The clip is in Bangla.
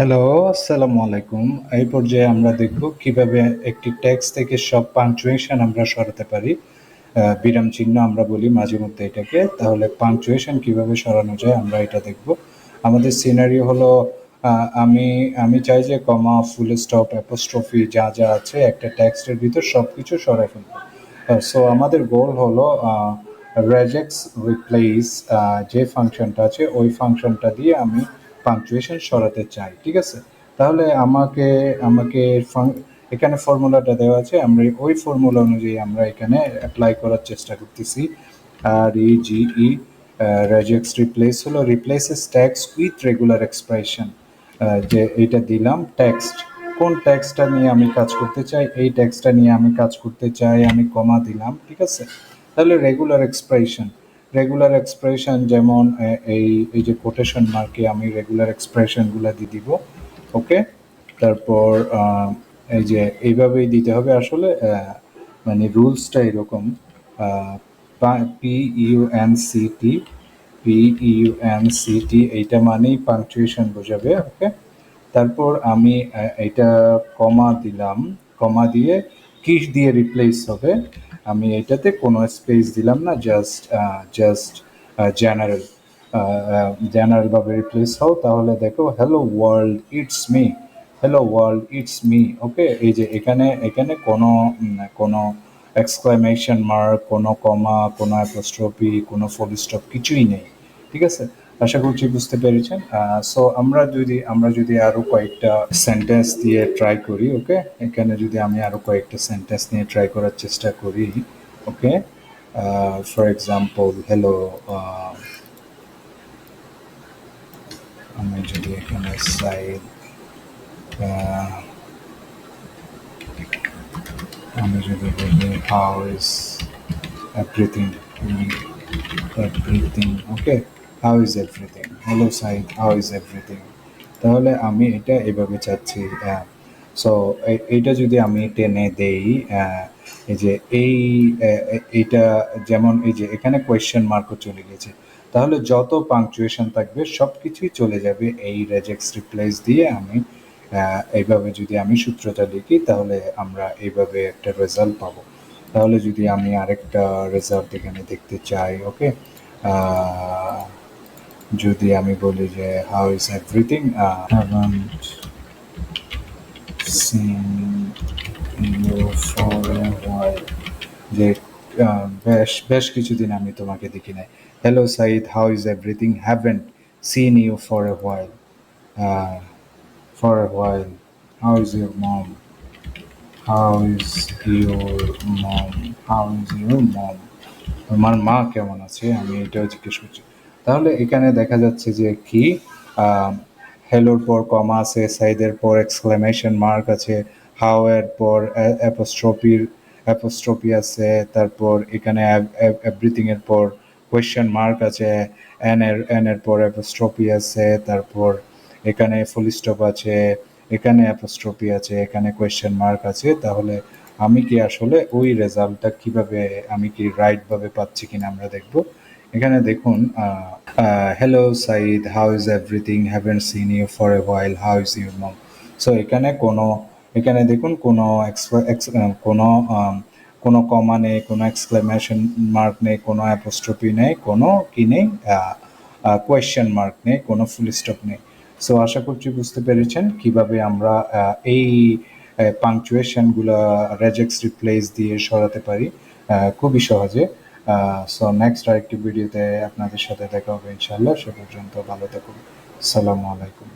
হ্যালো, আসসালামু আলাইকুম। এই পর্যায়ে আমরা দেখব কিভাবে একটি টেক্সট থেকে সব পাংচুয়েশন আমরা সরাতে পারি। বিরাম চিহ্ন আমরা বলি মাঝে মধ্যে এটাকে। তাহলে পাংচুয়েশন কিভাবে সরানো যায় আমরা এটা দেখব। আমাদের সিনারিও হলো আমি আমি চাই যে কমা, ফুল স্টপ, অ্যাপোস্ট্রফি যা আছে একটা টেক্সটের ভিতর সবকিছু সরাই ফেলবো। সো আমাদের গোল হলো regex রিপ্লেস যে ফাংশনটা আছে ওই ফাংশনটা দিয়ে আমি পাংচুয়েশন সরাতে চাই, ঠিক আছে? তাহলে আমাকে আমাকে এখানে ফর্মুলাটা দেওয়া আছে, আমরা ওই ফর্মুলা অনুযায়ী আমরা এখানে অ্যাপ্লাই করার চেষ্টা করতেছি। আর ই regex রিপ্লেস হলো replaces text with regular expression. যে এইটা দিলাম টেক্সট, কোন টেক্সটটা নিয়ে আমি কাজ করতে চাই, এই টেক্সটটা নিয়ে আমি কাজ করতে চাই, আমি কমা দিলাম, ঠিক আছে? তাহলে রেগুলার এক্সপ্রেশন যেমন এই এই যে কোটেশন মার্কে আমি রেগুলার এক্সপ্রেশনগুলো দিয়ে দিব, ওকে? তারপর এই যে এইভাবেই দিতে হবে আসলে, মানে রুলসটা এরকম। PUNCT, PUNCT এইটা মানেই পাংচুয়েশন বোঝাবে, ওকে? তারপর আমি এটা কমা দিলাম, কমা দিয়ে কি দিয়ে রিপ্লেস হবে, আমি এটাতে কোনো স্পেস দিলাম না, জাস্ট জেনারেল জেনারেলভাবে রিপ্লেস হও। তাহলে দেখো hello world it's me, hello world it's me, okay? এই যে এখানে এখানে কোনো এক্সক্লামেশন মার্ক, কোনো কমা, কোনো অ্যাপোস্ট্রফি, কোনো ফুল স্টপ কিছুই নেই, ঠিক আছে? আশা করছি বুঝতে পেরেছেন। সো আমরা যদি আরো কয়েকটা সেন্টেন্স দিয়ে ট্রাই করি, ওকে? এখানে যদি আমি আরো কয়েকটা সেন্টেন্স নিয়ে ট্রাই করার চেষ্টা করি, ওকে? ফর এক্সাম্পল হ্যালো, আমি যদি এখানে সাইড, আমি যদি বলি how is everything, everything, okay? How is everything, hello side, how is everything. তাহলে আমি এটা এভাবে চাচ্ছি। সো এইটা যদি আমি টেনে দেই, এই যে এইটা যেমন এই যে এখানে কোয়েশ্চেন মার্কও চলে গেছে, তাহলে যত পাংচুয়েশন থাকবে সব কিছুই চলে যাবে এই রেজেক্স রিপ্লেস দিয়ে। আমি এইভাবে যদি আমি সূত্রটা লিখি তাহলে আমরা এইভাবে একটা রেজাল্ট পাবো। তাহলে যদি আমি আরেকটা রেজাল্ট এখানে দেখতে চাই, ওকে? যদি আমি বলি যে how is everything, haven't seen you for a while, যে বেশ বেশ কিছুদিন আমি তোমাকে দেখি নাই। Hello Saeed, how is everything, haven't seen you for a while, for a while, how is your mom, how is your mom, how is your mom, আমার মা কেমন আছে, আমি এটাও জিজ্ঞেস করছি। তাহলে এখানে দেখা যাচ্ছে যে কি, হ্যালোর পর কমা আছে, সাইদের পর এক্সক্লেমেশন মার্ক আছে, হাউ এর পর অ্যাপোস্ট্রফি আছে, তারপর এখানে এভরিথিং এর পর কোয়েশ্চেন মার্ক আছে, এন এর পর অ্যাপোস্ট্রফি আছে, তারপর এখানে ফুল স্টপ আছে, এখানে অ্যাপোস্ট্রফি আছে, এখানে কোয়েশ্চেন মার্ক আছে। তাহলে আমি কি আসলে ওই রেজাল্টটা কিভাবে, আমি কি রাইট ভাবে পাচ্ছি কিনা আমরা দেখব। এখানে দেখুন, hello Saeed, how is everything, haven't seen you for a while, how is your mom. So এখানে দেখুন কোনো কোনো কমা নেই, কোনো এক্সক্লেমেশন মার্ক নেই, কোনো অ্যাপোস্ট্রফি নেই, কোনো কি নেই, কোয়েশ্চেন মার্ক নেই, কোনো ফুল স্টপ নেই। সো আশা করছি বুঝতে পেরেছেন কিভাবে আমরা এই পাংচুয়েশনগুলো রেজেক্স রিপ্লেস দিয়ে সরাতে পারি খুবই সহজে। সো নেক্সট আরেকটি ভিডিওতে আপনাদের সাথে দেখা হবে ইনশাআল্লাহ। সে পর্যন্ত ভালো থাকুন। আসসালামু আলাইকুম।